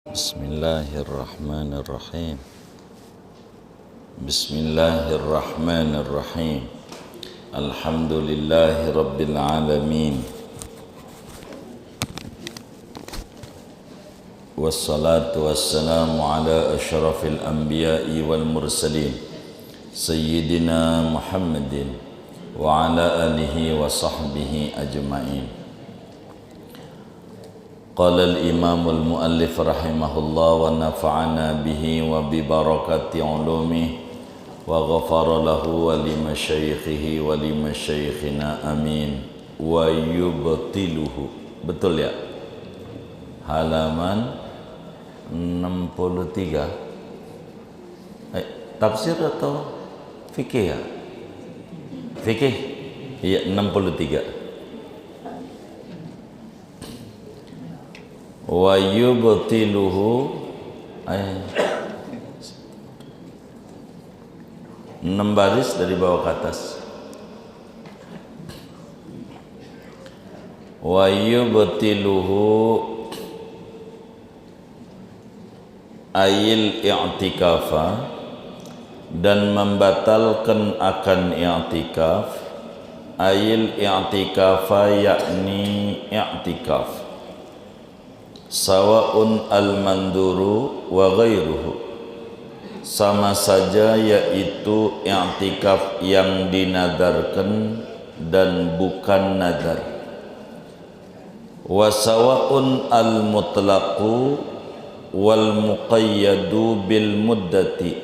Bismillahirrahmanirrahim. Bismillahirrahmanirrahim. Alhamdulillahi rabbil alamin. Wassalatu wassalamu ala asyrafil anbiya'i wal mursalin Sayyidina Muhammadin wa ala alihi wa sahbihi ajma'in. Qala al-imam al-muallif rahimahullah wa nafa'ana bihi wa bi barakati ulumih wa ghafara lahu wa li masyayikhihi wa li masyayikhina amin wa yubtiluhu. Betul ya? Halaman 63. Tafsir atau fikih ya? Fikih? Iya, 63. Wa yubtiluhu 6 baris dari bawah ke atas. Wa yubtiluhu ayil i'tikafa, dan membatalkan akan i'tikaf. Ayil i'tikafa yakni i'tikaf, sawa'un al-manduru wa ghairuhu, sama saja yaitu i'tikaf yang dinadarkan dan bukan nadar. Wa sawa'un al-mutlaqu wal muqayyadu bil muddati,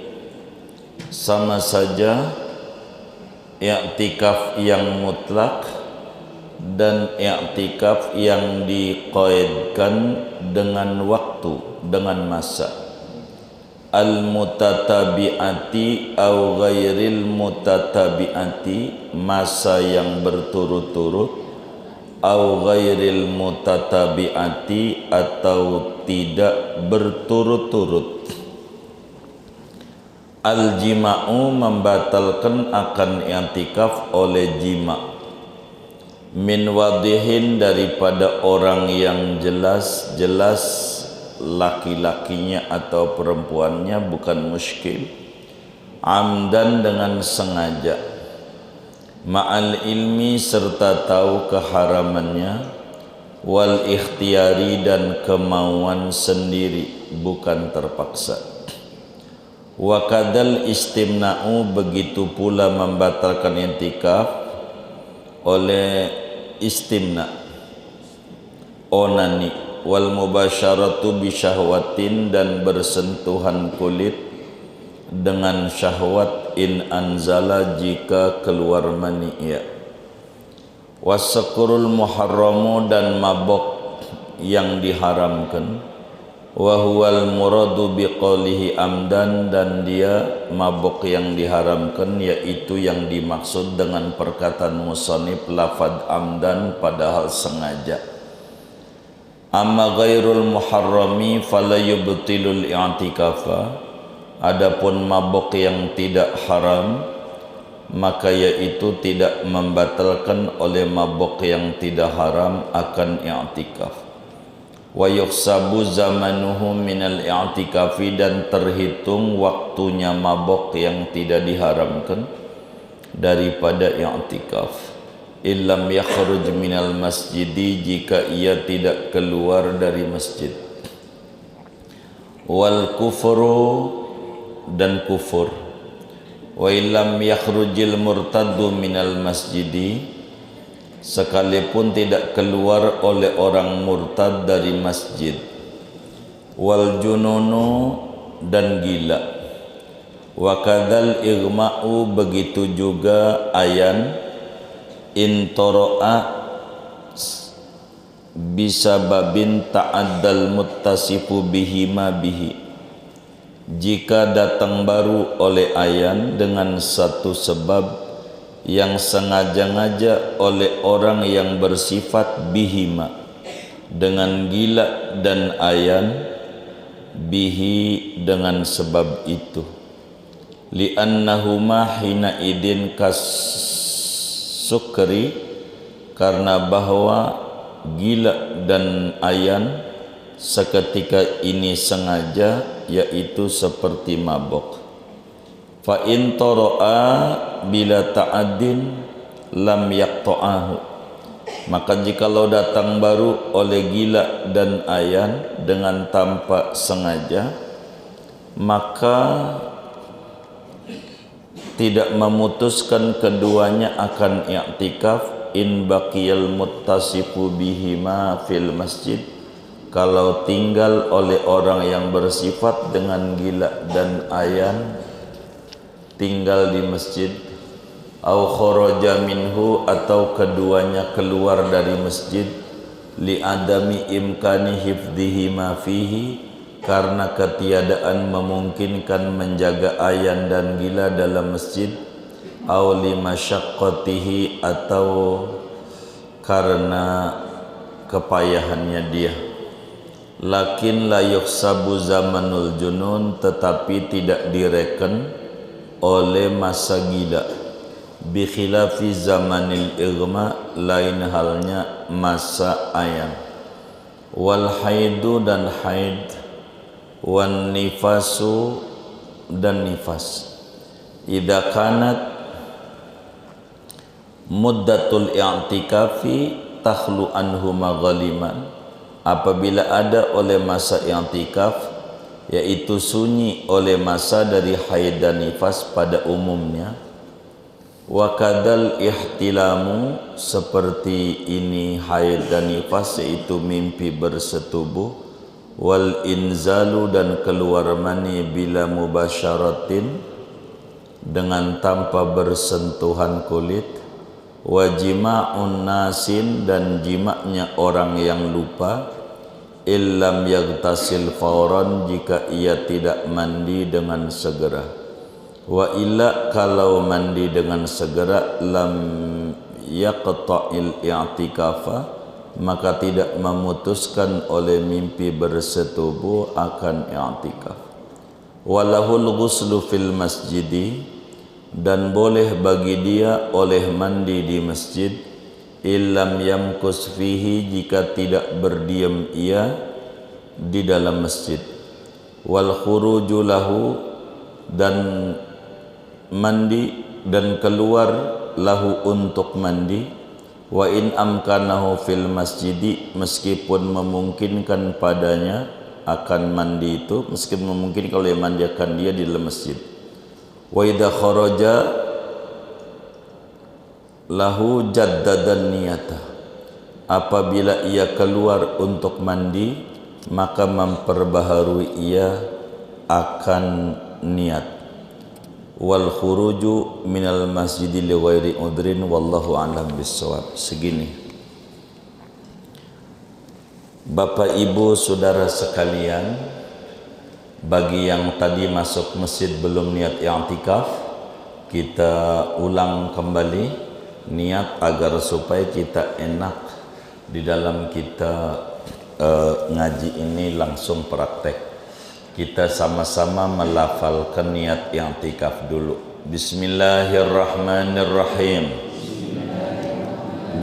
sama saja i'tikaf yang mutlak dan i'tikaf yang diqaidkan dengan waktu, dengan masa. Al-mutatabi'ati au ghairil mutatabi'ati, masa yang berturut-turut, au ghairil mutatabi'ati, atau tidak berturut-turut. Al-jima'u, membatalkan akan i'tikaf oleh jima'. Min wadihin, daripada orang yang jelas-jelas laki-lakinya atau perempuannya bukan muskil. Amdan, dengan sengaja. Ma'al ilmi, serta tahu keharamannya. Wal ikhtiyari, dan kemauan sendiri, bukan terpaksa. Wa kadal istimna'u, begitu pula membatalkan i'tikaf oleh istimna, onani. Wal mubasyaratu bisyahwatin, dan bersentuhan kulit dengan syahwat. In anzala, jika keluar mani ya. Wasakurul muharramu, dan mabok yang diharamkan. Wa huwal muradu biqaulihi amdan, dan dia mabuk yang diharamkan yaitu yang dimaksud dengan perkataan musannif lafaz amdan, padahal sengaja. Amma ghairul muharrami fala yubtilul i'tikafa, adapun mabuk yang tidak haram maka yaitu tidak membatalkan oleh mabuk yang tidak haram akan i'tikaf. Wa yuhsabu zamanuhu minal i'tikafi, dan terhitung waktunya mabok yang tidak diharamkan daripada i'tikaf. Illam yakhruj minal masjidi, jika ia tidak keluar dari masjid. Wal kufru, dan kufur. Wa illam yakhrujil murtaddu minal masjidi, sekalipun tidak keluar oleh orang murtad dari masjid. Wal jununu, dan gila. Wa kadzal igma'u, begitu juga ayan. In toro'a bisababin ta'addal muttasifu bihima bihi, jika datang baru oleh ayan dengan satu sebab yang sengaja-ngaja oleh orang yang bersifat bihima, dengan gila dan ayan, bihi, dengan sebab itu. Li'annahuma hina idin kas sukri, karena bahwa gila dan ayan seketika ini sengaja, yaitu seperti mabuk. Fa in tara'a bila ta'addin lam yaqta'ahu, maka jikalau datang baru oleh gila dan ayan dengan tanpa sengaja, maka tidak memutuskan keduanya akan i'tikaf in baqiyal muttasifu bihima fil masjid, kalau tinggal oleh orang yang bersifat dengan gila dan ayan tinggal di masjid, au kharaja minhu, atau keduanya keluar dari masjid, li adami imkani hifdhihima fihi, karena ketiadaan memungkinkan menjaga ayan dan gila dalam masjid, au li masyaqqatihi, atau karena kepayahannya dia. Lakin la yuhsabu zamanul junun, tetapi tidak direken oleh masa gila. Bi khilafi zamanil igma, lain halnya masa ayan. Wal haidu, dan haid. Wan nifasu, dan nifas. Idza kanat muddatul i'tikafi takhlu anhu maghaliman, apabila ada oleh masa i'tikaf, yaitu sunyi oleh masa dari haid dan nifas pada umumnya. Wa kadal ihtilamu, seperti ini haid dan nifas, yaitu mimpi bersetubuh. Wal inzalu, dan keluar mani bila mubasyaratin, dengan tanpa bersentuhan kulit. Wa jima'un nasin, dan jimaknya orang yang lupa. Illam yaghtasil fauran, jika ia tidak mandi dengan segera. Wa illa, kalau mandi dengan segera, lam yaqta'il i'tikafa, maka tidak memutuskan oleh mimpi bersetubuh akan i'tikaf. Walahul ghuslu fil masjidi, dan boleh bagi dia oleh mandi di masjid. Illam yamkus fihi, jika tidak berdiam ia di dalam masjid. Wal khuruju lahu, dan mandi dan keluar lahu untuk mandi. Wa in amkanahu fil masjidi, meskipun memungkinkan padanya akan mandi itu, meskipun memungkinkan kalau dia mandi akan dia di dalam masjid. Wa idza kharaja lahu jaddadan niyata, apabila ia keluar untuk mandi, maka memperbaharui ia akan niat. Wal khuruju minal masjidi li ghairi udrin, wallahu a'lam bissawab. Segini, Bapak Ibu saudara sekalian, bagi yang tadi masuk masjid belum niat i'tikaf, kita ulang kembali niat agar supaya kita enak di dalam kita ngaji ini langsung praktek. Kita sama-sama melafalkan niat i'tikaf dulu. Bismillahirrahmanirrahim.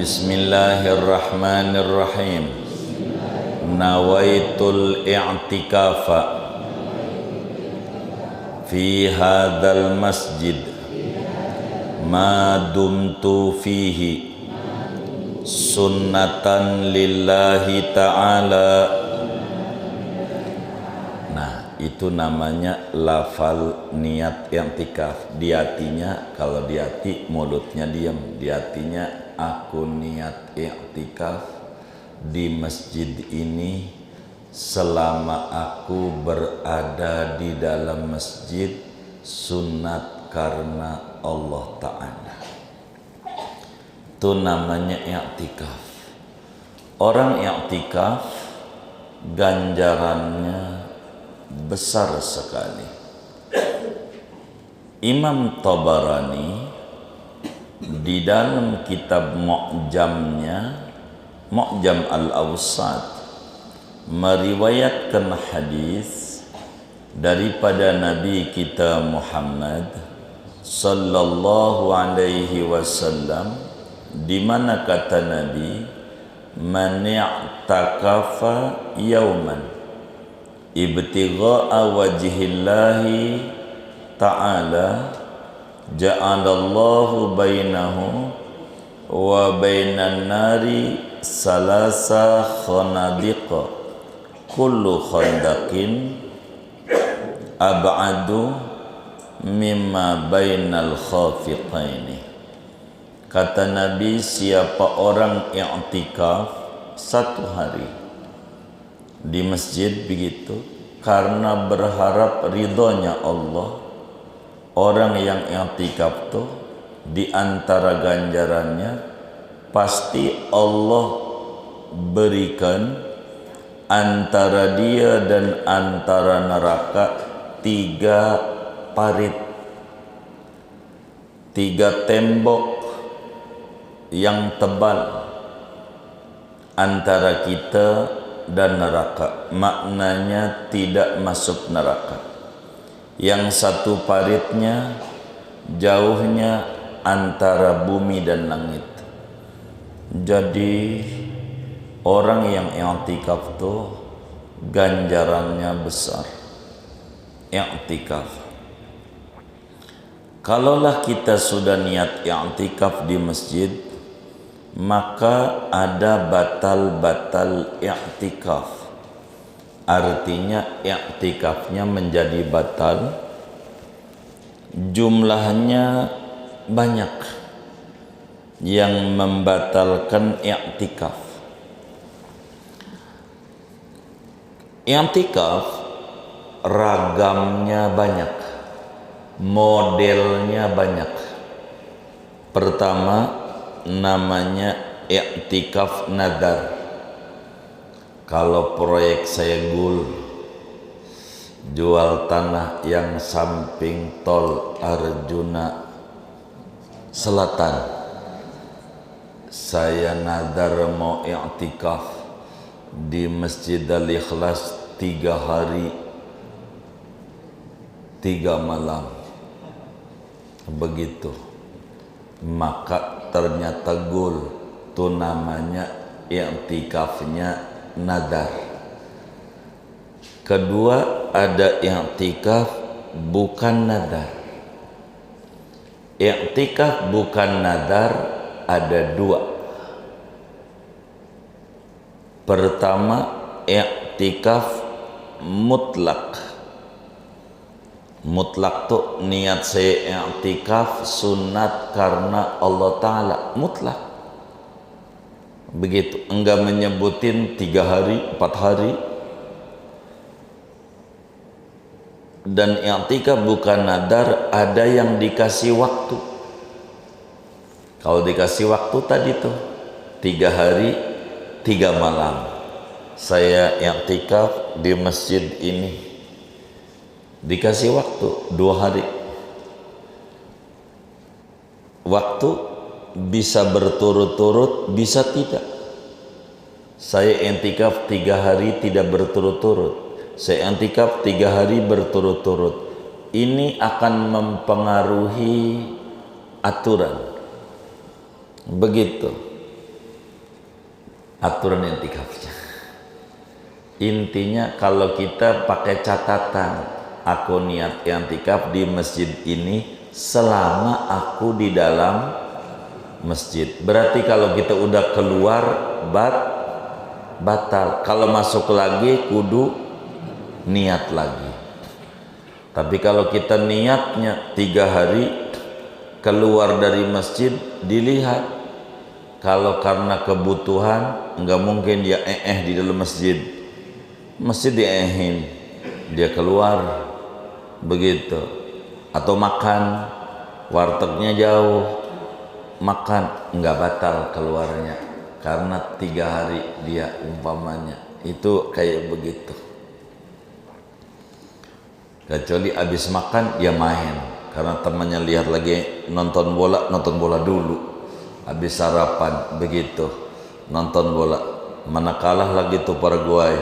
Bismillahirrahmanirrahim. Nawaitul i'tikafa fi hadzal masjid ma dumtu fihi sunnatan lillahi ta'ala. Nah, itu namanya lafal niat i'tikaf. Di hatinya, kalau di hati mulutnya diam, di hatinya aku niat i'tikaf di masjid ini selama aku berada di dalam masjid, sunat karena Allah Ta'ala. Itu namanya i'tikaf. Orang i'tikaf ganjarannya besar sekali. Imam Tabarani di dalam kitab Mu'jamnya, Mu'jam Al-Awsat, meriwayatkan hadis daripada Nabi kita Muhammad sallallahu alaihi wasallam, di mana kata Nabi, man i'takafa yawman ibtigha'a wajhillahi ta'ala ja'alallahu bainahu wa bainan nari salasa khanadiqa kullu khandaqin ab'adu mimma bainal khafiqaini. Kata Nabi, siapa orang i'tikaf 1 hari di masjid begitu karena berharap ridhonya Allah, orang yang i'tikaf tuh di antara ganjarannya pasti Allah berikan antara dia dan antara neraka 3 parit, 3 tembok yang tebal antara kita dan neraka. Maknanya tidak masuk neraka. Yang satu paritnya jauhnya antara bumi dan langit. Jadi orang yang i'tikaf tuh ganjarannya besar. I'tikaf. Kalaulah kita sudah niat i'tikaf di masjid, maka ada batal-batal i'tikaf. Artinya i'tikafnya menjadi batal. Jumlahnya banyak yang membatalkan i'tikaf. I'tikaf ragamnya banyak, modelnya banyak. Pertama namanya i'tikaf nadar. Kalau proyek saya jual tanah yang samping tol Arjuna Selatan, saya nadar mau i'tikaf di Masjid Al-Ikhlas 3 hari 3 malam begitu, maka ternyata gol itu namanya i'tikafnya nadar. Kedua, ada i'tikaf bukan nadar. I'tikaf bukan nadar ada 2. Pertama, i'tikaf mutlak. Mutlak tuh niat saya i'tikaf sunat karena Allah Ta'ala, mutlak. Begitu, enggak menyebutin 3 hari, 4 hari. Dan i'tikaf bukan nadar, ada yang dikasih waktu. Kalau dikasih waktu tadi tuh 3 hari 3 malam saya i'tikaf di masjid ini, dikasih waktu 2 hari. Waktu bisa berturut-turut, bisa tidak. Saya i'tikaf 3 hari tidak berturut-turut, saya i'tikaf 3 hari berturut-turut. Ini akan mempengaruhi aturan. Begitu aturan i'tikafnya. Intinya kalau kita pakai catatan, aku niat i'tikaf di masjid ini selama aku di dalam masjid. Berarti kalau kita udah keluar batal. Kalau masuk lagi kudu niat lagi. Tapi kalau kita niatnya 3 hari keluar dari masjid, dilihat. Kalau karena kebutuhan, enggak mungkin dia di dalam masjid. Masjid diehin, dia keluar begitu. Atau makan, wartegnya jauh, makan enggak batal keluarnya karena 3 hari dia umpamanya. Itu kayak begitu. Kecuali habis makan ya main karena temannya lihat lagi nonton bola dulu. Habis sarapan begitu nonton bola, mana kalah lagi tuh Paraguay,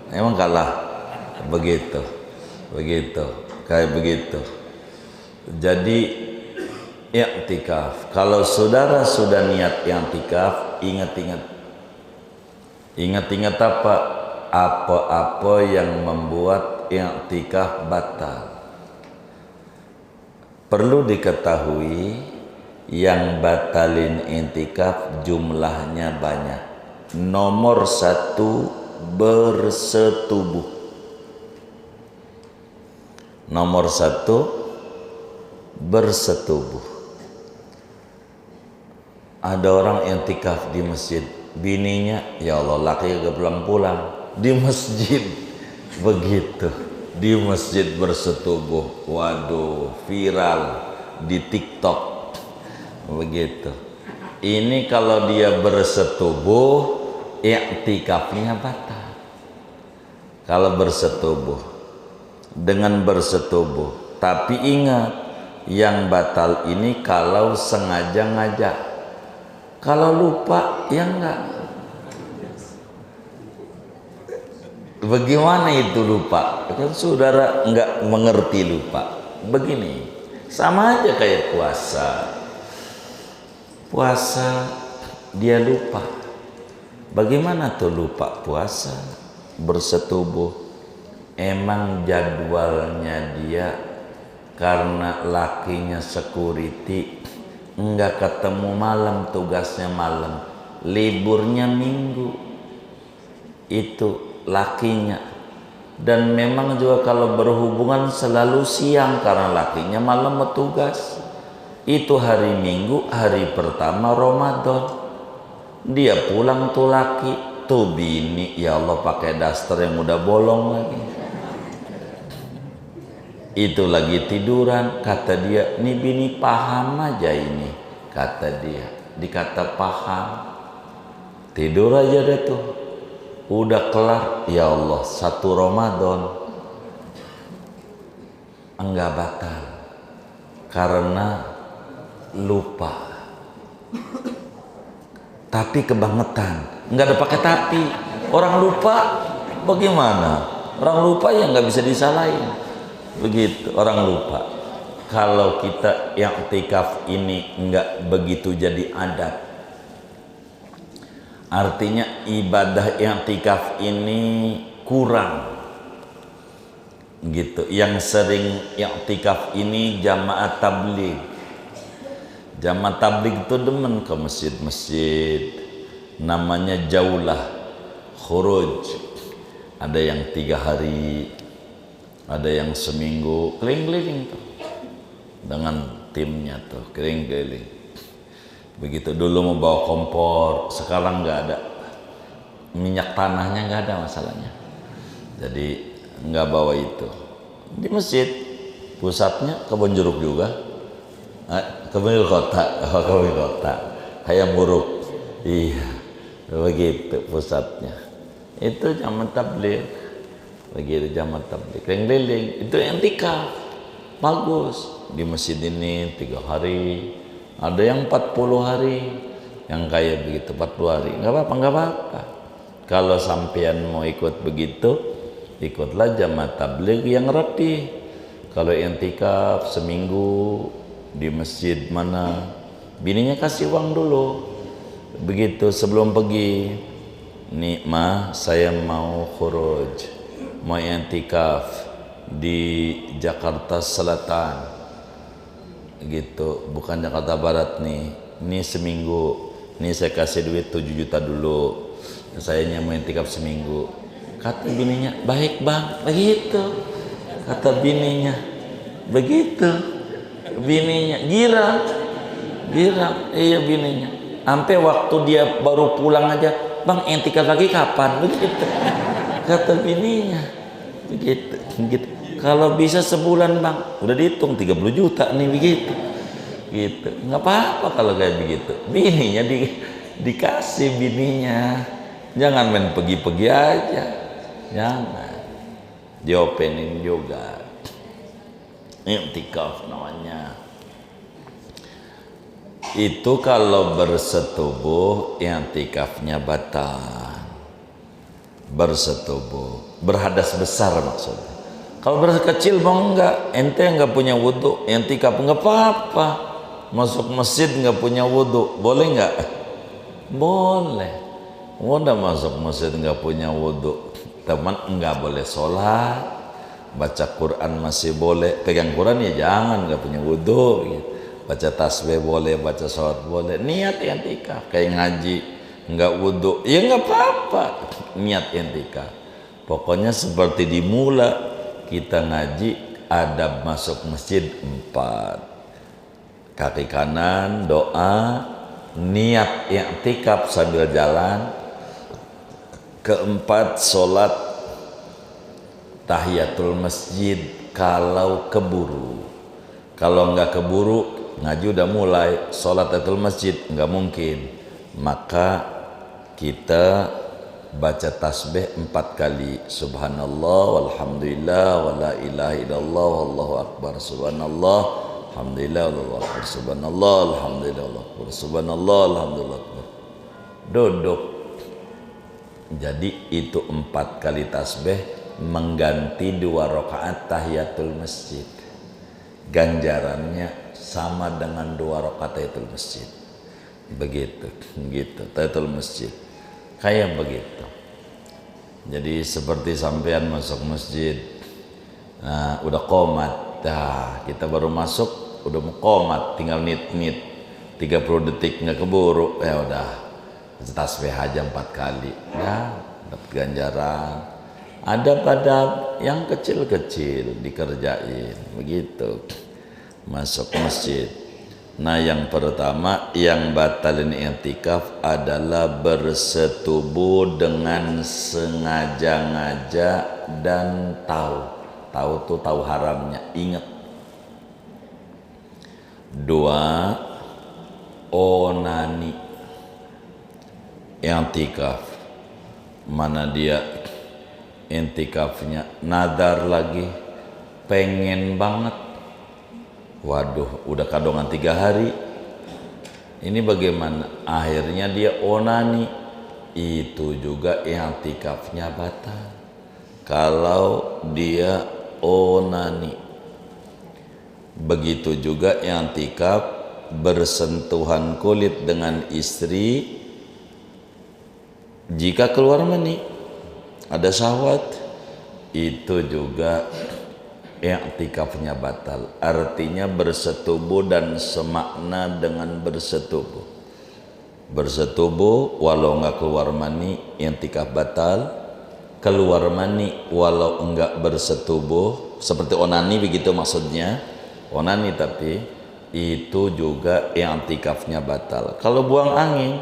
emang kalah begitu kayak begitu. Jadi i'tikaf, kalau saudara sudah niat i'tikaf, ingat-ingat Ingat-ingat apa? Apa-apa yang membuat i'tikaf batal. Perlu diketahui yang batalin i'tikaf jumlahnya banyak. Nomor 1, bersetubuh. Nomor 1, bersetubuh. Ada orang i'tikaf di masjid, bininya, ya Allah, laki gak pulang-pulang di masjid. Begitu, di masjid bersetubuh. Waduh, viral di TikTok. Begitu. Ini kalau dia bersetubuh, i'tikafnya batal. Kalau bersetubuh, dengan bersetubuh. Tapi ingat, yang batal ini kalau sengaja ngajak. Kalau lupa, ya enggak. Bagaimana itu lupa? Kan saudara enggak mengerti lupa. Begini, sama aja kayak puasa. Puasa dia lupa. Bagaimana tuh lupa puasa? Bersetubuh. Emang jadwalnya dia karena lakinya security, enggak ketemu malam, tugasnya malam, liburnya minggu, itu lakinya. Dan memang juga kalau berhubungan selalu siang karena lakinya malam bertugas. Itu hari Minggu, hari pertama Ramadan, dia pulang tuh laki, tuh bini, ya Allah pakai daster yang udah bolong lagi. Itu lagi tiduran, kata dia, nih bini paham aja ini, kata dia. Dikata paham, tidur aja deh tuh. Udah kelar, ya Allah, 1 Ramadan enggak batal karena lupa. Tapi kebangetan, enggak ada pakai tapi. Orang lupa bagaimana? Orang lupa ya nggak bisa disalahin. Begitu, orang lupa. Kalau kita i'tikaf ini enggak begitu jadi adat, artinya ibadah i'tikaf ini kurang gitu. Yang sering i'tikaf ini jamaah tabligh. Jamaah tabligh itu demen ke masjid-masjid, namanya jaulah, khuruj. Ada yang 3 hari, ada yang seminggu, keliling-keliling tuh dengan timnya tuh, keliling-keliling. Begitu. Dulu mau bawa kompor, sekarang nggak ada, minyak tanahnya nggak ada masalahnya, jadi nggak bawa itu. Di masjid pusatnya Kebon Jeruk juga, Kebon Kota, Kebon Kota, Hayam Buruk, iya begitu pusatnya. Itu jamaah tabligh, begitu jamaah tabligh, keliling-keliling. Itu i'tikaf bagus. Di masjid ini 3 hari, ada yang 40 hari, yang kayak begitu 40 hari, nggak apa-apa, nggak apa-apa. Kalau sampean mau ikut begitu, ikutlah jamaah tabligh yang rapi. Kalau i'tikaf seminggu di masjid mana, bininya kasih uang dulu, begitu sebelum pergi. Nih mah, saya mau khuruj, mau i'tikaf di Jakarta Selatan, gitu, bukan Jakarta Barat nih. Ini seminggu, nih saya kasih duit 7 juta dulu, saya mau i'tikaf seminggu. Kata bininya, baik bang, begitu. Kata bininya, begitu. Bininya girang, iya bininya. Sampai waktu dia baru pulang aja, bang i'tikaf lagi kapan? Begitu. Kata bininya, begitu. Kalau bisa sebulan bang, udah dihitung 30 juta nih, begitu. Gitu. Nggak apa-apa kalau kayak begitu. Bininya dikasih bininya. Jangan main pergi-pergi aja. Jangan. Diopenin juga. I'tikaf namanya. Itu kalau bersetubuh, i'tikafnya batal. Bersetubuh, berhadas besar maksudnya. Kalau berhadas kecil mau enggak, ente enggak punya wudhu, i'tikaf enggak apa-apa. Masuk masjid enggak punya wudhu, boleh enggak? Boleh. Udah masuk masjid nggak punya wudhu, teman nggak boleh sholat, baca Quran masih boleh, pegang Quran ya jangan nggak punya wudhu gitu. Baca tasbih boleh, baca sholat boleh, niat i'tikaf. Kayak ngaji nggak wudhu ya nggak apa-apa, niat i'tikaf. Pokoknya seperti dimula kita ngaji, adab masuk masjid 4, kaki kanan doa, niat i'tikaf sambil jalan. Keempat, sholat tahiyatul masjid kalau keburu. Kalau nggak keburu, ngaji udah mulai, sholat tahiyatul masjid nggak mungkin. Maka kita baca tasbih 4 kali. Subhanallah walhamdulillah wala ilaha illallah wallahu akbar. Subhanallah alhamdulillah wallahu akbar. Subhanallah alhamdulillah wallahu akbar. Subhanallah alhamdulillah akbar. Duduk. Jadi itu 4 kali tasbih mengganti 2 rakaat tahiyatul masjid. Ganjarannya sama dengan 2 rakaat tahiyatul masjid. Begitu, gitu. Tahiyatul masjid kayak begitu. Jadi seperti sampean masuk masjid, nah udah qomat, dah kita baru masuk udah mau qomat, tinggal nit-nit 30 detik nggak keburu, ya udah tasbih aja 4 kali, ya dapat ganjaran. Ada pada yang kecil-kecil dikerjain begitu masuk masjid. Nah yang pertama yang batalin i'tikaf adalah bersetubuh dengan sengaja-ngaja dan tahu tuh tahu haramnya, ingat. 2, onani i'tikaf. Mana dia i'tikafnya nadar lagi, pengen banget, waduh udah kadongan 3 hari, ini bagaimana? Akhirnya dia onani, itu juga i'tikafnya batal kalau dia onani. Begitu juga i'tikaf bersentuhan kulit dengan istri jika keluar mani, ada syahwat, itu juga i'tikafnya batal. Artinya bersetubuh dan semakna dengan bersetubuh. Bersetubuh walau enggak keluar mani, i'tikaf batal. Keluar mani walau enggak bersetubuh, seperti onani begitu maksudnya. Onani tapi itu juga i'tikafnya batal. Kalau buang angin,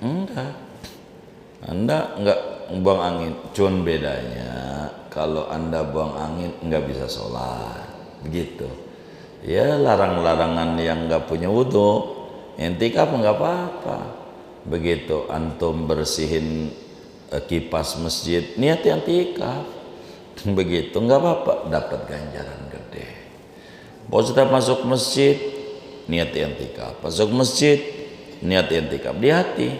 enggak, Anda enggak buang angin, cuman bedanya kalau Anda buang angin enggak bisa sholat, begitu. Ya larang-larangan yang enggak punya wudhu, i'tikaf enggak apa-apa. Begitu antum bersihin kipas masjid, niat i'tikaf, begitu enggak apa-apa, dapat ganjaran gede. Mau setiap masuk masjid, niat i'tikaf, masuk masjid, niat i'tikaf, di hati.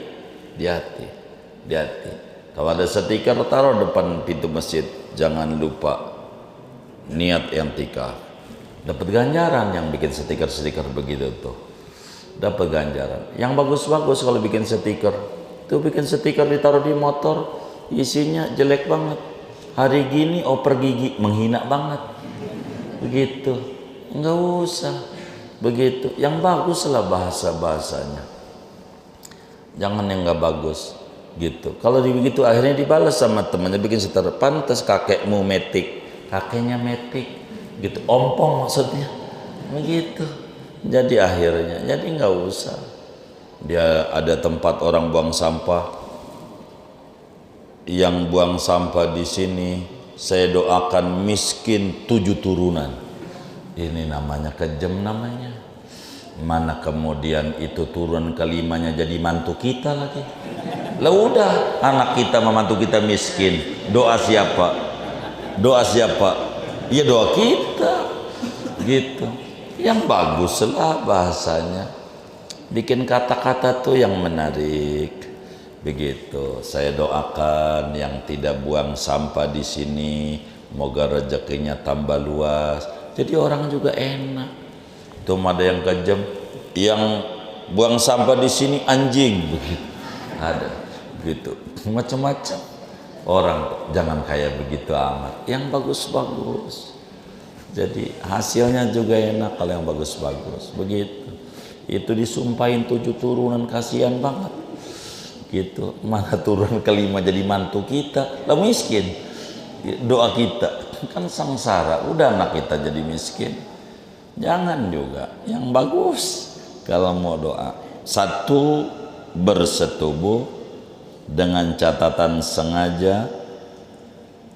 Kalau ada stiker taruh depan pintu masjid, jangan lupa niat i'tikaf. Dapat ganjaran yang bikin stiker-stiker begitu tuh, dapat ganjaran. Yang bagus-bagus kalau bikin stiker tuh, bikin stiker ditaruh di motor, isinya jelek banget, hari gini oper gigi, menghina banget, begitu. Enggak usah begitu, yang bagus lah bahasanya, jangan yang nggak bagus gitu. Kalau begitu akhirnya dibalas sama temannya, bikin stiker, pantas kakekmu metik, kakeknya metik gitu, ompong maksudnya begitu. Jadi akhirnya jadi nggak usah. Dia ada tempat orang buang sampah, yang buang sampah di sini saya doakan miskin 7 turunan. Ini namanya kejam namanya. Mana kemudian itu turun kelimanya jadi mantu kita lagi. Lah udah, anak kita memantu kita miskin, doa siapa? Doa siapa? Ya doa kita. Gitu. Yang bagus lah bahasanya. Bikin kata-kata tuh yang menarik. Begitu. Saya doakan yang tidak buang sampah di sini, moga rezekinya tambah luas. Jadi orang juga enak. Itu ada yang kejam, yang buang sampah di sini anjing begitu. ada gitu macam-macam orang. Jangan kayak begitu amat, yang bagus-bagus. Jadi hasilnya juga enak kalau yang bagus-bagus begitu. Itu disumpahin 7 turunan, kasihan banget gitu. Mana turun kelima jadi mantu kita, lah miskin. Doa kita kan sengsara, udah anak kita jadi miskin. Jangan juga, yang bagus kalau mau doa. Satu, bersetubuh dengan catatan sengaja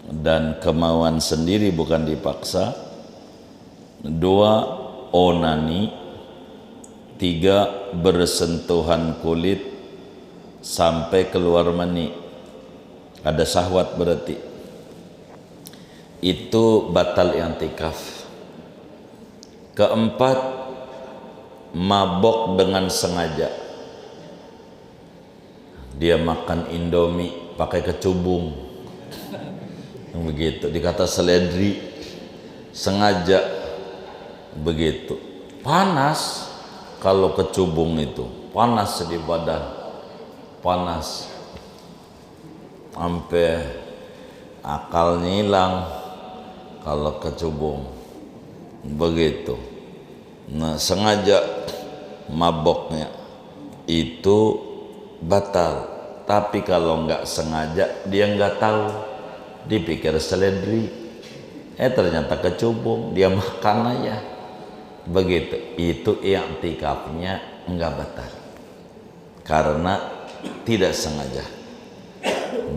dan kemauan sendiri, bukan dipaksa. 2, onani. 3, bersentuhan kulit sampai keluar mani, ada syahwat berarti itu batal i'tikaf. 4, mabok dengan sengaja. Dia makan Indomie pakai kecubung begitu, dikata seledri, sengaja begitu. Panas kalau kecubung itu, panas di badan, panas sampai akalnya hilang kalau kecubung begitu. Nah, sengaja maboknya itu batal. Tapi kalau nggak sengaja, dia nggak tahu, dipikir seledri, ternyata kecubung, dia makan aja begitu. Itu i'tikafnya nggak batal karena tidak sengaja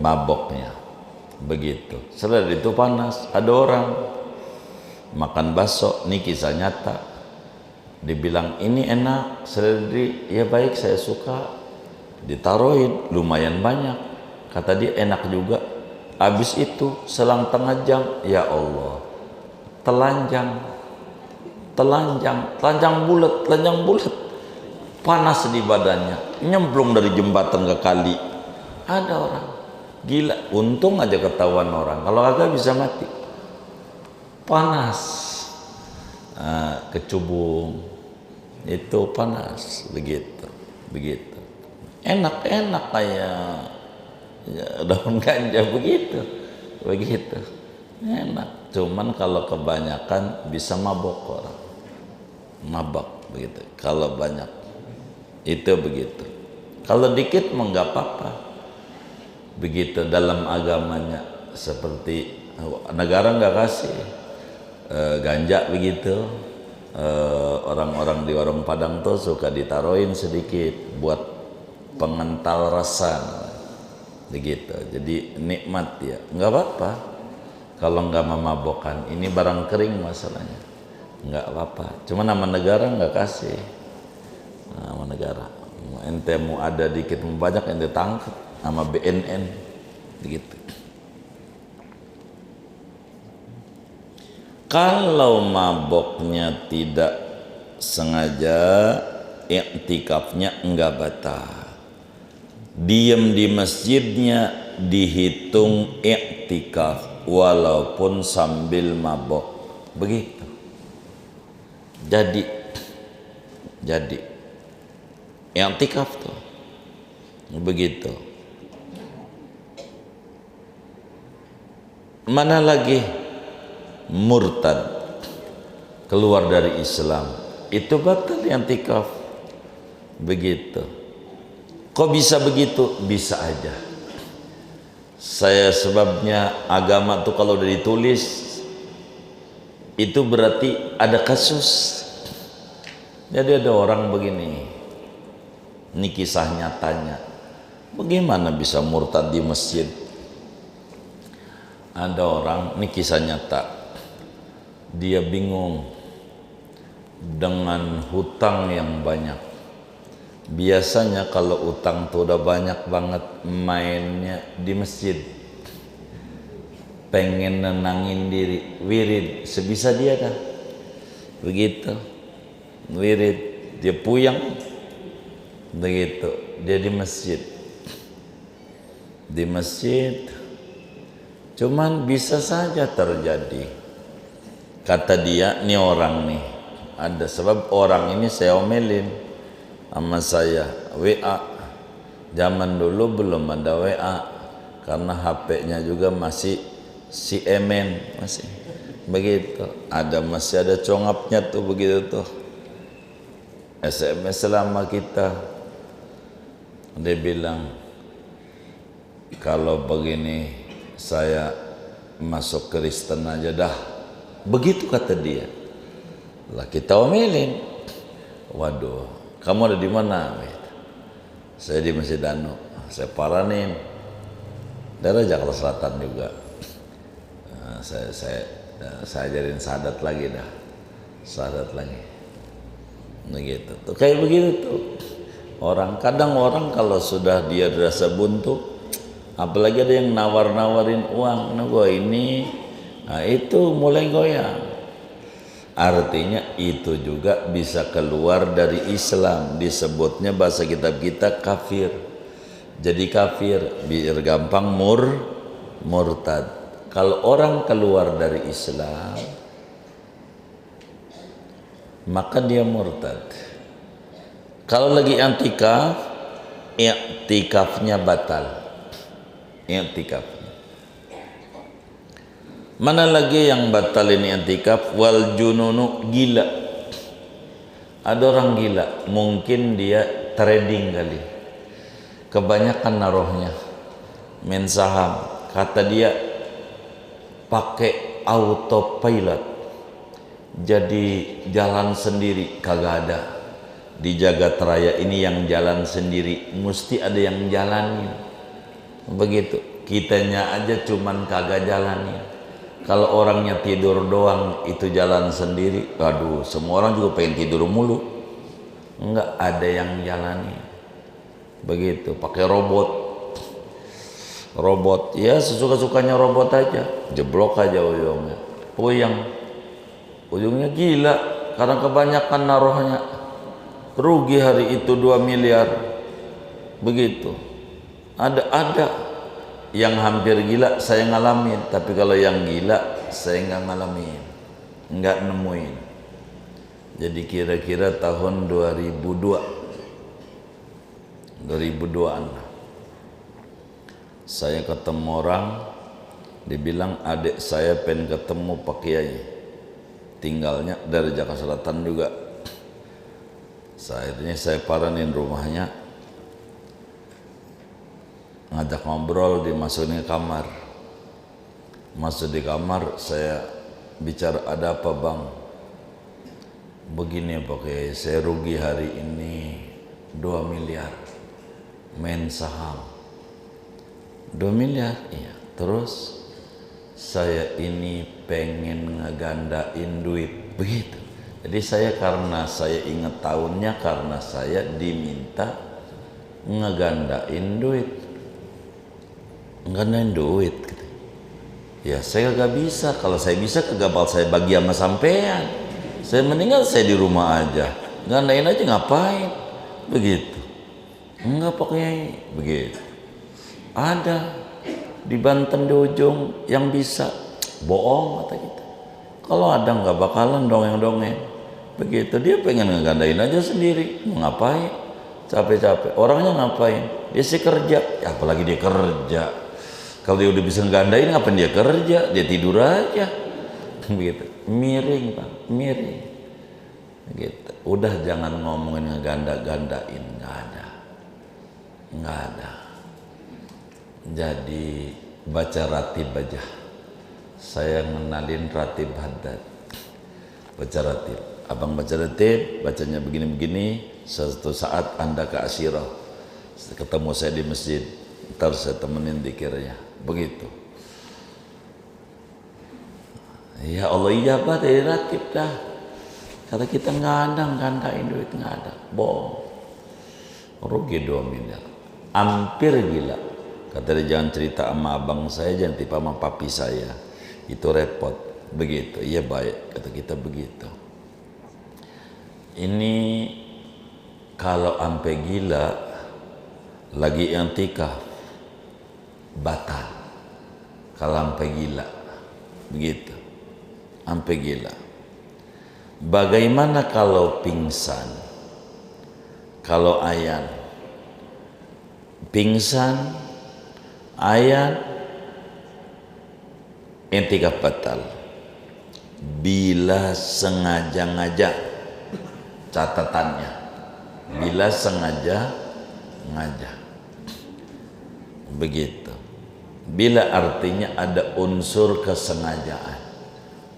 maboknya begitu. Selain itu panas, ada orang makan bakso, ini kisah nyata, dibilang ini enak seledri, ya baik saya suka, ditaruhin lumayan banyak, kata dia enak juga. Habis itu selang tengah jam, ya Allah, telanjang bulat, panas di badannya, nyemplung dari jembatan ke kali. Ada orang gila, untung aja ketahuan orang, kalau agak bisa mati. Panas, kecubung itu panas begitu. Enak kayak ya, daun ganja begitu enak. Cuman kalau kebanyakan bisa mabok orang, mabok begitu. Kalau banyak itu begitu. Kalau dikit mah nggak apa-apa begitu dalam agamanya. Seperti negara nggak kasih ganja begitu, orang-orang di warung Padang tuh suka ditaruhin sedikit buat pengental rasa begitu. Jadi nikmat ya, nggak apa-apa kalau nggak memabokkan. Ini barang kering masalahnya, nggak apa-apa. Cuma nama negara nggak kasih, nama negara. Ente mau ada dikit mau banyak ente tangkap sama BNN begitu. Kalau maboknya tidak sengaja, i'tikafnya enggak batal. Diem di masjidnya dihitung i'tikaf walaupun sambil mabok begitu. Jadi i'tikaf tuh begitu. Mana lagi murtad, keluar dari Islam, itu batal i'tikaf begitu. Kok bisa begitu? Bisa aja. Sebabnya agama tuh kalau udah ditulis itu berarti ada kasus. Jadi ada orang begini, ini kisah nyatanya. Bagaimana bisa murtad di masjid? Ada orang, ini kisah nyata, dia bingung dengan hutang yang banyak. Biasanya kalau utang tuh udah banyak banget, mainnya di masjid, pengen nenangin diri, wirid sebisa dia dah begitu, wirid dia puyang begitu, dia di masjid cuman bisa saja terjadi, kata dia. Nih orang nih ada sebab, orang ini saya omelin sama saya WA, Zaman dulu belum ada WA, karena HP-nya juga masih si emen, masih begitu. Masih ada congapnya tuh begitu tuh. SMS selama kita. Dia bilang, kalau begini saya masuk Kristen aja dah. Begitu kata dia. Lah kita omelin. Waduh, kamu ada di mana? Saya di Masjid Danu. Saya paranin. Daerah Jakarta Selatan juga. Nah, saya ajarin syahadat lagi dah. Syahadat lagi. Begitu tuh. Kayak begitu tuh. Kadang orang kalau sudah dia dirasa buntu, apalagi ada yang nawar-nawarin uang, nah gua ini, nah itu mulai goyang. Artinya itu juga bisa keluar dari Islam, disebutnya bahasa kitab kita kafir. Jadi kafir, biar gampang murtad. Kalau orang keluar dari Islam, maka dia murtad. Kalau lagi i'tikaf, i'tikafnya batal. I'tikafnya. Mana lagi yang batal ini i'tikaf? Wal jununu, gila. Ada orang gila, mungkin dia trading kali. Kebanyakan naruhnya main saham. Kata dia pakai autopilot. Jadi jalan sendiri kagak ada. Di jagat raya ini yang jalan sendiri, mesti ada yang jalanin. Begitu. Kitanya aja cuman kagak jalanin. Kalau orangnya tidur doang itu jalan sendiri, aduh, semua orang juga pengen tidur mulu. Enggak ada yang jalani. Begitu, pakai robot ya sesuka-sukanya robot aja, jeblok aja ujungnya, ujungnya gila karena kebanyakan naruhnya, rugi hari itu 2 miliar. Begitu. Ada yang hampir gila saya ngalamin, tapi kalau yang gila saya nggak ngalamin, nggak nemuin. Jadi kira-kira tahun 2002-an saya ketemu orang, dibilang adik saya pengen ketemu Pak Kiai, tinggalnya dari Jakarta Selatan juga. Akhirnya saya paranin rumahnya, ngajak ngobrol, dimasukin ke kamar. Masuk di kamar, saya bicara, ada apa bang? Begini Pak Kiai, saya rugi hari ini 2 miliar main saham. 2 miliar? Iya. Terus saya ini pengen ngegandain duit. Begitu. Jadi saya, karena saya ingat tahunnya, karena saya diminta ngegandain duit. Ngegandain duit gitu. Ya saya gak bisa. Kalau saya bisa, kagak bakal saya bagi sama sampean. Saya mendingan saya di rumah aja, gandain aja ngapain. Begitu. Enggak pakai begitu. Ada di Banten di ujung yang bisa. Bohong kata kita. Kalau ada nggak bakalan dongeng-dongeng. Begitu, dia pengen ngegandain aja sendiri. Mau ngapain? Capek-capek. Orangnya ngapain? Dia sih kerja. Ya, apalagi dia kerja. Kalau dia udah bisa ngegandain, ngapain dia kerja? Dia tidur aja. Begitu. Miring Pak, miring. Begitu. Udah jangan ngomongin ngeganda-gandain. Nggak ada. Jadi baca ratib aja. Saya ngenalin ratib Haddad. Baca ratib. Abang baca ratib, bacanya begini-begini. Suatu saat Anda ke Asyirah, ketemu saya di masjid, ntar saya temenin dikirnya. Begitu. Ya Allah, ijabah dari ratib dah. Kata kita nggak ada, gandain duit nggak ada. Bohong. Rugi 2 miliar. Hampir gila. Kata dia, jangan cerita sama abang saya, jangan tipe sama papi saya. Itu repot. Begitu. Iya baik. Kata kita begitu. Ini kalau sampai gila, lagi i'tikaf, batal. Kalau sampai gila. Begitu. Sampai gila. Bagaimana kalau pingsan? Kalau ayan? pingsan, ayan, i'tikaf batal. Bila sengaja catatannya, bila sengaja begitu. Bila artinya ada unsur kesengajaan.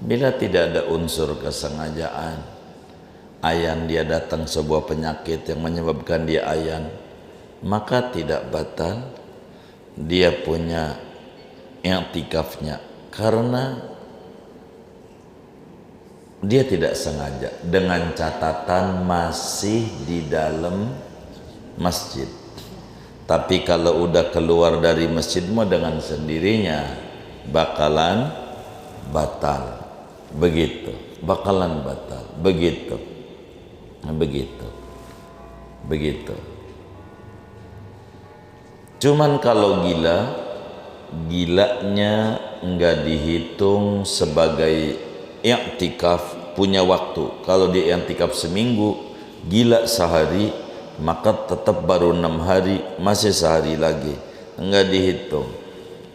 Bila tidak ada unsur kesengajaan, ayan dia datang sebuah penyakit yang menyebabkan dia ayan, maka tidak batal dia punya i'tikafnya, karena dia tidak sengaja, dengan catatan masih di dalam masjid. Tapi kalau udah keluar dari masjidmu dengan sendirinya bakalan batal. Begitu, bakalan batal. Begitu. Cuman kalau gilanya enggak dihitung sebagai i'tikaf, punya waktu. Kalau dia i'tikaf seminggu, gila sehari, maka tetap baru 6 hari, masih sehari lagi, enggak dihitung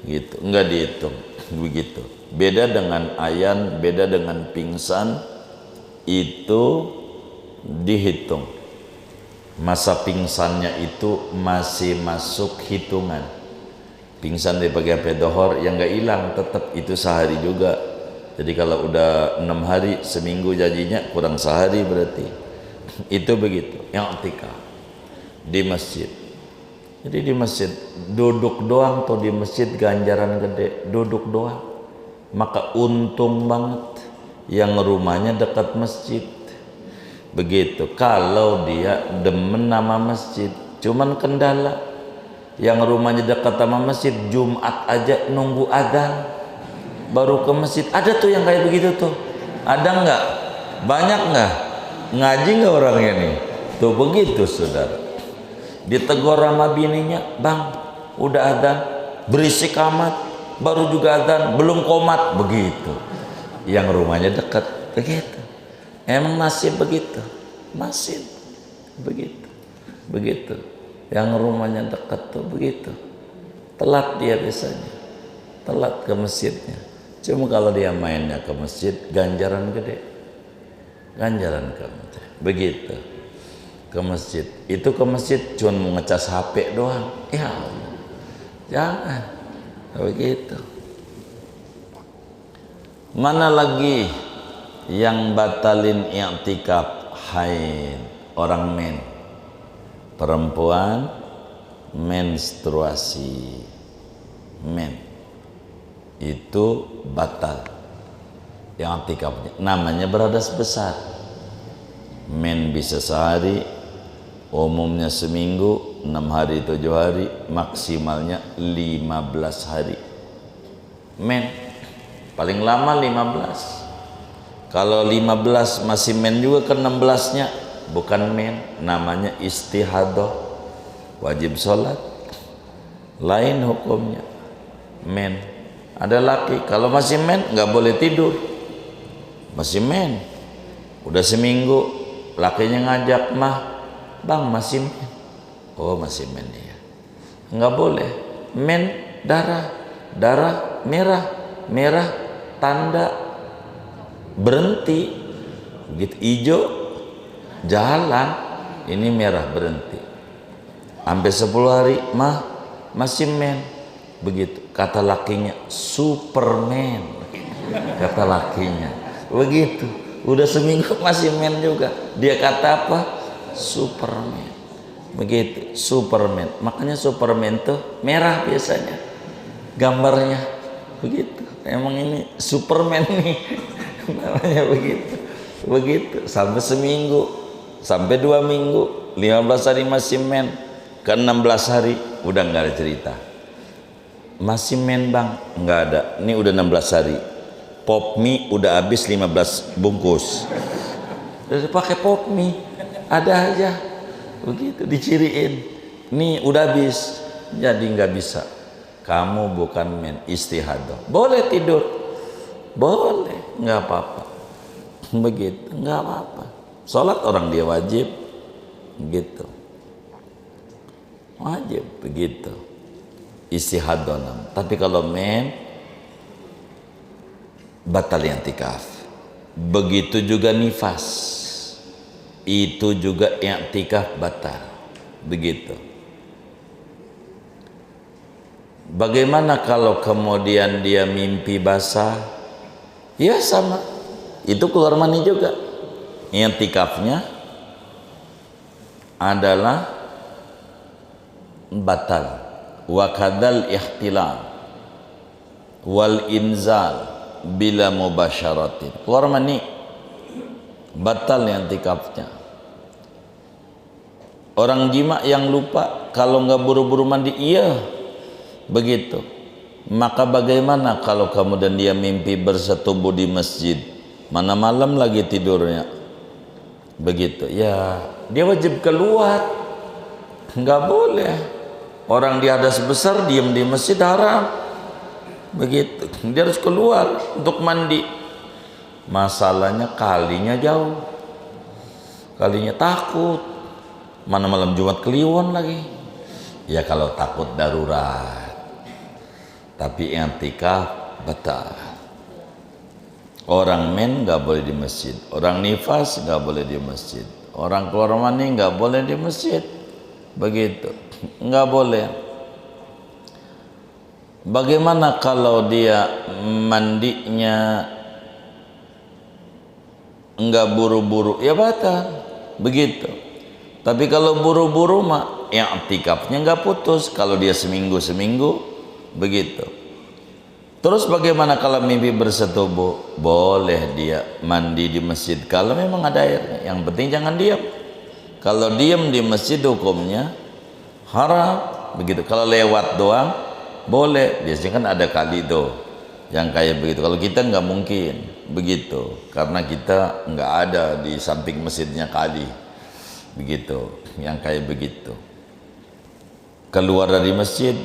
gitu, enggak dihitung begitu. Beda dengan ayan, beda dengan pingsan, itu dihitung. Masa pingsannya itu masih masuk hitungan. Pingsan di pagi sampai dohor yang enggak hilang, tetap itu sehari juga. Jadi kalau udah 6 hari, seminggu janjinya kurang sehari berarti. Itu begitu, i'tikaf di masjid. Jadi di masjid duduk doang tuh, di masjid ganjaran gede, duduk doang. Maka untung banget yang rumahnya dekat masjid. Begitu. Kalau dia demen nama masjid, cuman kendala yang rumahnya dekat sama masjid, Jumat aja nunggu adzan baru ke masjid. Ada tuh yang kayak begitu tuh. Ada enggak? Banyak enggak? Ngaji enggak orangnya nih? Tuh begitu saudara. Ditegur sama bininya, bang udah adzan, berisik amat, baru juga adzan, belum qomat. Begitu. Yang rumahnya dekat, begitu. Emang nasib begitu, nasib begitu. Yang rumahnya dekat tuh begitu. Telat dia biasanya, telat ke masjidnya. Cuma kalau dia mainnya ke masjid, ganjaran gede, ganjaran ke masjid. Begitu. Ke masjid, itu ke masjid cuma mau ngecas HP doang. Ya Allah, jangan begitu. Mana lagi yang batalin i'tikaf? Haid, orang men, perempuan menstruasi, men, itu batal i'tikafnya. Namanya beradas besar. Men bisa sehari, umumnya seminggu, 6 hari 7 hari, maksimalnya 15 hari. Men paling lama 15. Kalau 15 masih men juga, ke 16-nya bukan men, namanya istihadah, wajib sholat, lain hukumnya. Men, ada laki kalau masih men nggak boleh tidur, masih men, udah seminggu lakinya ngajak, mah bang masih men, oh masih men ya, nggak boleh. Men darah merah tanda berhenti gitu, hijau jalan, ini merah berhenti. Sampai 10 hari mah masih men, begitu kata lakinya, Superman kata lakinya begitu. Udah seminggu masih men juga, dia kata apa? Superman. Begitu, Superman. Makanya Superman tuh merah biasanya gambarnya, begitu. Emang ini Superman nih namanya begitu sampai seminggu, sampai 2 minggu, 15 hari masih men, ke 16 hari udah nggak ada cerita. Masih men bang, nggak ada. Ini udah 16 hari, pop mie udah habis 15 bungkus, udah pakai pop mie, ada aja begitu diciriin, nih udah habis, jadi nggak bisa. Kamu bukan men, istihadah. Boleh tidur, boleh, nggak apa-apa, begitu, nggak apa-apa. Sholat orang dia wajib, gitu. wajib begitu. Istihadonam. Tapi kalau batal i'tikaf. Begitu juga nifas, itu juga i'tikaf batal. Begitu. Bagaimana kalau kemudian dia mimpi basah? Ya sama, itu keluar mani juga. I'tikafnya adalah batal. Wa kadzal ihtilam wal inzal bila mubasyaratin, keluar mani batal i'tikafnya. Orang jima yang lupa kalau nggak buru-buru mandi, iya begitu. Maka bagaimana kalau kemudian dia mimpi bersetubuh di masjid, mana malam lagi tidurnya begitu, ya dia wajib keluar, nggak boleh. Orang di hadas besar diam di masjid haram begitu, dia harus keluar untuk mandi. Masalahnya kalinya jauh, kalinya takut, mana malam Jumat Kliwon lagi. Ya kalau takut darurat, tapi i'tikaf batal. Orang nggak boleh di masjid, orang nifas nggak boleh di masjid, orang keluar mani nggak boleh di masjid, begitu, nggak boleh. Bagaimana kalau dia mandinya enggak buru-buru? Ya batal, begitu. Tapi kalau buru-buru mah i'tikafnya enggak putus. Kalau dia seminggu begitu. Terus bagaimana kalau mimpi bersetubuh? Boleh dia mandi di masjid kalau memang ada airnya. Yang penting jangan diam. Kalau diam di masjid hukumnya haram, begitu. Kalau lewat doang boleh, biasanya kan ada kali tuh yang kayak begitu. Kalau kita nggak mungkin begitu, karena kita nggak ada di samping masjidnya kali, begitu. Yang kayak begitu, keluar dari masjid.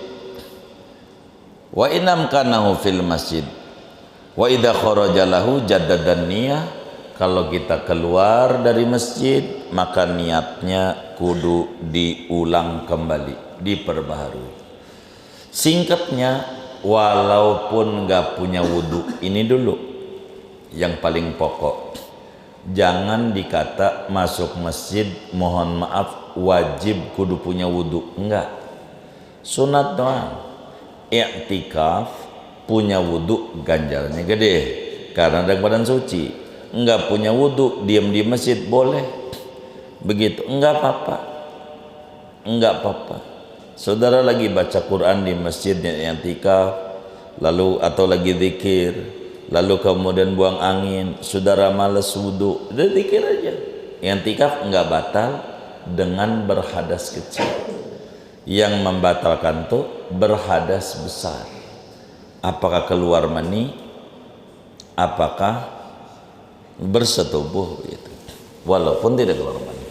Wa inam kanahu fil masjid, wa idza kharaja lahu jaddadan niyah. Kalau kita keluar dari masjid, maka niatnya kudu diulang kembali, diperbaharui. Singkatnya, walaupun nggak punya wudhu, ini dulu yang paling pokok. Jangan dikata masuk masjid, mohon maaf, wajib kudu punya wudhu. Enggak, sunat doang. I'tikaf punya wudhu ganjarannya gede, karena ada badan suci. Enggak punya wudhu, diam di masjid boleh, begitu, enggak apa-apa, enggak apa-apa. Saudara lagi baca Quran di masjid yang i'tikaf, lalu atau lagi zikir, lalu kemudian buang angin, saudara malas wudu, udah zikir aja. I'tikaf enggak batal dengan berhadas kecil. Yang membatalkan tuh berhadas besar. Apakah keluar mani, apakah bersetubuh gitu. Walaupun tidak keluar mani.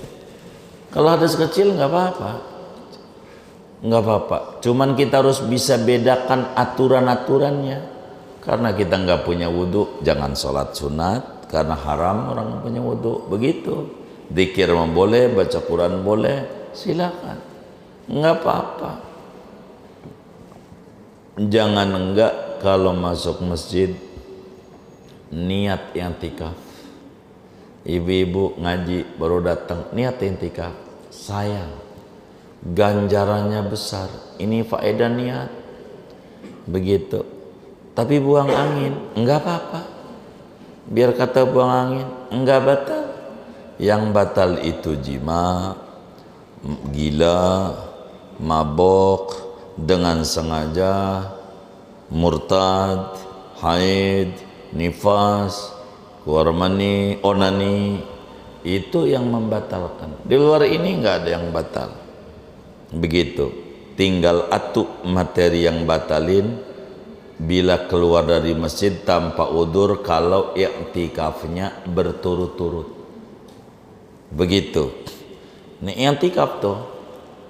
Kalau hadas kecil enggak apa-apa. Nggak apa-apa, cuman kita harus bisa bedakan aturan-aturannya. Karena kita nggak punya wudhu, jangan sholat sunat, karena haram orang yang punya wudhu, begitu. Dzikir boleh, baca Quran boleh, silakan, nggak apa-apa. Jangan enggak kalau masuk masjid niat i'tikaf. Ibu-ibu ngaji baru datang, niat i'tikaf, sayang, ganjarannya besar. Ini faedah niat, begitu. Tapi buang angin enggak apa-apa, biar kata buang angin enggak batal. Yang batal itu jima, gila, mabok dengan sengaja, murtad, haid, nifas, keluar mani, onani, itu yang membatalkan. Di luar ini enggak ada yang batal, begitu. Tinggal atuk materi yang batalin bila keluar dari masjid tanpa udzur, kalau i'tikafnya berturut-turut, begitu. Ini i'tikaf tuh,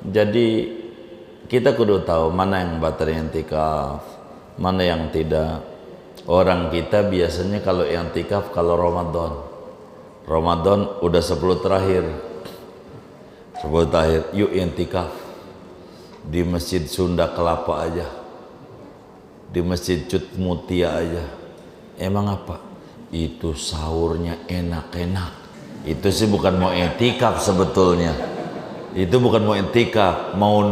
jadi kita kudu tahu mana yang batal i'tikaf, mana yang tidak. Orang kita biasanya kalau i'tikaf kalau Ramadan udah 10 terakhir, yuk i'tikaf. di Masjid Sunda Kelapa aja, di Masjid Cut Mutia aja. Emang apa? Itu sahurnya enak-enak. Itu sih bukan mau etikaf sebetulnya. Itu bukan mau etikaf, mau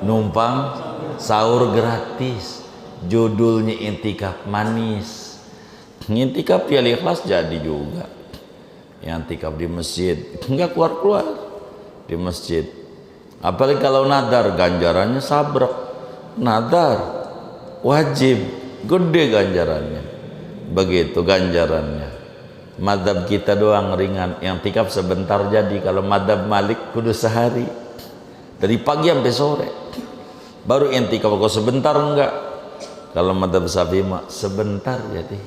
numpang sahur gratis. Judulnya etikaf manis. Etikaf di Al-Ikhlas jadi juga. Yang etikaf di masjid, enggak keluar-keluar di masjid. Apalagi kalau nadar, ganjarannya sabrek. Nadar wajib, gede ganjarannya. Begitu ganjarannya. Madzhab kita doang ringan, yang tikaf sebentar jadi. Kalau madzhab Malik kudu sehari, dari pagi sampai sore. Baru intikaf kok sebentar enggak. Kalau madzhab Syafi'i mah sebentar jadi.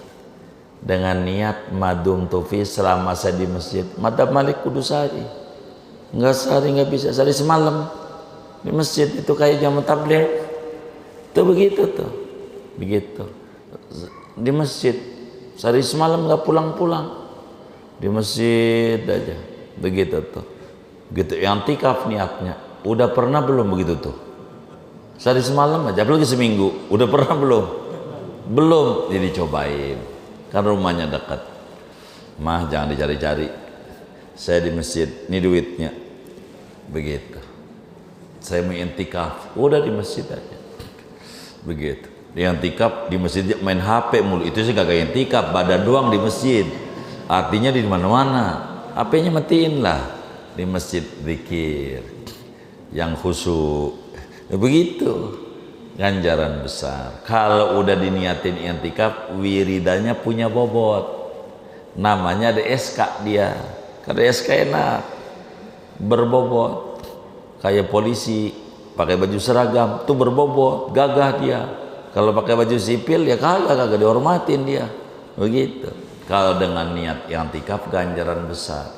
Dengan niat madum tufi selama saya di masjid. Madzhab Malik kudu sehari. Enggak sehari enggak bisa, sehari semalam di masjid. Itu kayak jam tabligh. Itu begitu tuh. Begitu. Di masjid sehari semalam enggak pulang-pulang. Di masjid aja. Begitu tuh. Gitu yang tikaf niatnya. Udah pernah belum begitu tuh? Sehari semalam aja, apalagi seminggu. Udah pernah belum? Belum. Jadi cobain. Kan rumahnya dekat. Mah jangan dicari-cari. Saya di masjid, ini duitnya. Begitu. Saya mau intikaf, udah di masjid aja. Begitu. Yang intikaf di masjid main HP mulu. Itu sih kagak intikaf, badan doang di masjid. Artinya di mana-mana. HP-nya matiin lah. Di masjid zikir. Yang khusyuk. Begitu. Ganjaran besar. Kalau udah diniatin i'tikaf, wiridanya punya bobot. Namanya ada SK dia. Kalau SK enak, berbobot. Kayak polisi pakai baju seragam, tuh berbobot, gagah dia. Kalau pakai baju sipil ya kagak dihormatin dia. Begitu. Kalau dengan niat i'tikaf ganjaran besar.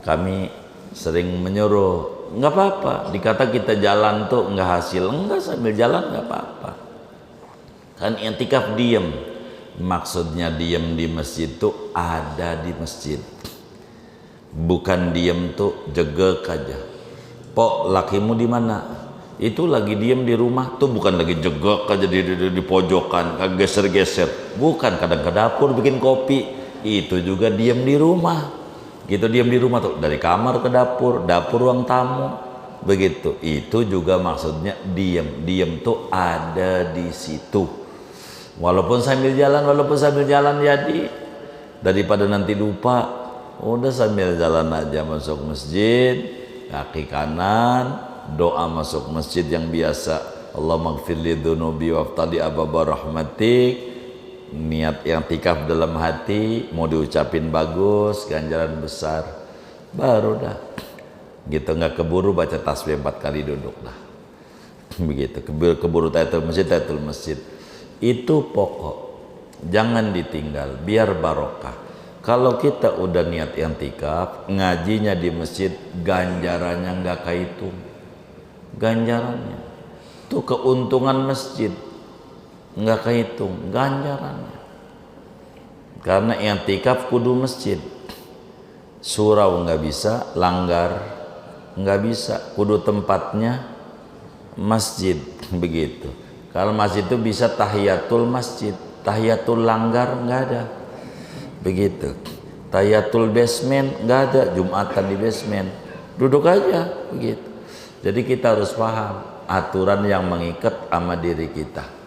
Kami sering menyuruh, nggak apa-apa dikata kita jalan tuh nggak hasil, enggak, sambil jalan nggak apa-apa. Kan i'tikaf diem, maksudnya diem di masjid tuh ada di masjid, bukan diem tuh jegek aja. Pok, lakimu di mana? Itu lagi diem di rumah tuh, bukan lagi jegek aja di pojokan, geser-geser, bukan. Kadang ke dapur bikin kopi, itu juga diem di rumah. Gitu, diam di rumah tuh, dari kamar ke dapur, dapur ruang tamu, begitu. Itu juga maksudnya diam tuh ada di situ. Walaupun sambil jalan jadi, daripada nanti lupa, udah sambil jalan aja masuk masjid, kaki kanan, doa masuk masjid yang biasa. Allahumma gfirli dzunubi waftali ababa rahmatik. Niat i'tikaf dalam hati, mau diucapin bagus, ganjaran besar. Baru dah. Gitu, nggak keburu baca tasbih 4 kali duduk dah. Begitu, keburu tahiyatul masjid. Itu pokok. Jangan ditinggal, biar barokah. Kalau kita udah niat i'tikaf, ngajinya di masjid, ganjarannya nggak kehitung. Ganjarannya. Itu keuntungan masjid. Nggak kehitung ganjarannya, karena i'tikaf kudu masjid. Surau nggak bisa, langgar nggak bisa, kudu tempatnya masjid. Begitu. Kalau masjid itu bisa tahiyatul masjid, tahiyatul langgar nggak ada. Begitu. Tahiyatul basement nggak ada, jumatan di basement, duduk aja. Begitu. Jadi kita harus paham aturan yang mengikat sama diri kita.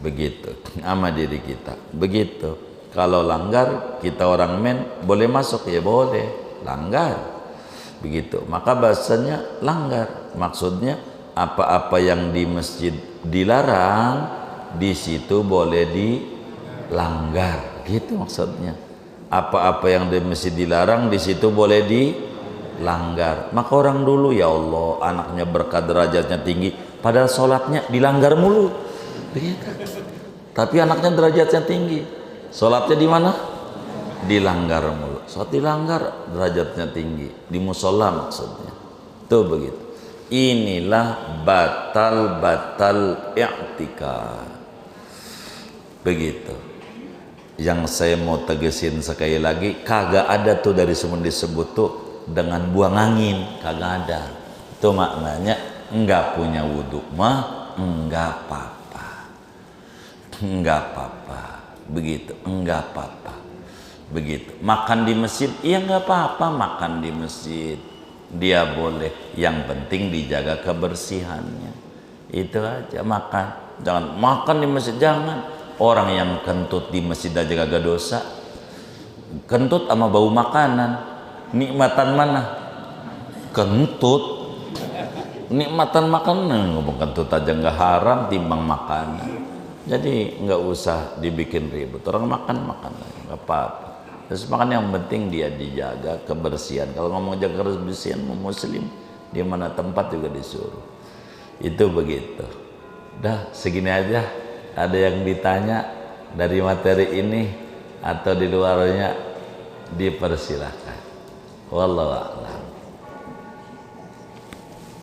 Begitu, sama diri kita. Begitu. Kalau langgar, kita orang men, boleh masuk ya boleh, langgar. Begitu. Maka bahasanya langgar. Maksudnya apa-apa yang di masjid dilarang, di situ boleh dilanggar. Gitu maksudnya. Apa-apa yang di masjid dilarang, di situ boleh dilanggar. Maka orang dulu, ya Allah, anaknya berkah, derajatnya tinggi, padahal sholatnya dilanggar mulu. Begitu. Tapi anaknya derajatnya tinggi, sholatnya di mana? Dilanggar mulu. Sholat dilanggar, derajatnya tinggi di musola maksudnya. Tuh begitu. Inilah batal i'tikaf. Begitu. Yang saya mau tegesin sekali lagi, kagak ada tuh dari semua disebut tuh dengan buang angin, kagak ada. Itu maknanya enggak punya wudhu mah enggak apa-apa. Enggak apa-apa. Begitu, enggak apa-apa. Begitu. Makan di masjid, iya enggak apa-apa makan di masjid. Dia boleh, yang penting dijaga kebersihannya. Itu aja makan. Jangan makan di masjid, jangan. Orang yang kentut di masjid aja gak dosa. Kentut sama bau makanan, nikmatan mana? Kentut. Nikmatan makanan, ngomong kentut aja nggak haram timbang makanan. Jadi nggak usah dibikin ribut. Orang makan nggak apa-apa. Terus makan yang penting dia dijaga kebersihan. Kalau ngomong jaga kebersihan muslim di mana tempat juga disuruh. Itu begitu. Dah segini aja. Ada yang ditanya dari materi ini atau di luarnya dipersilahkan. Wallahu a'lam.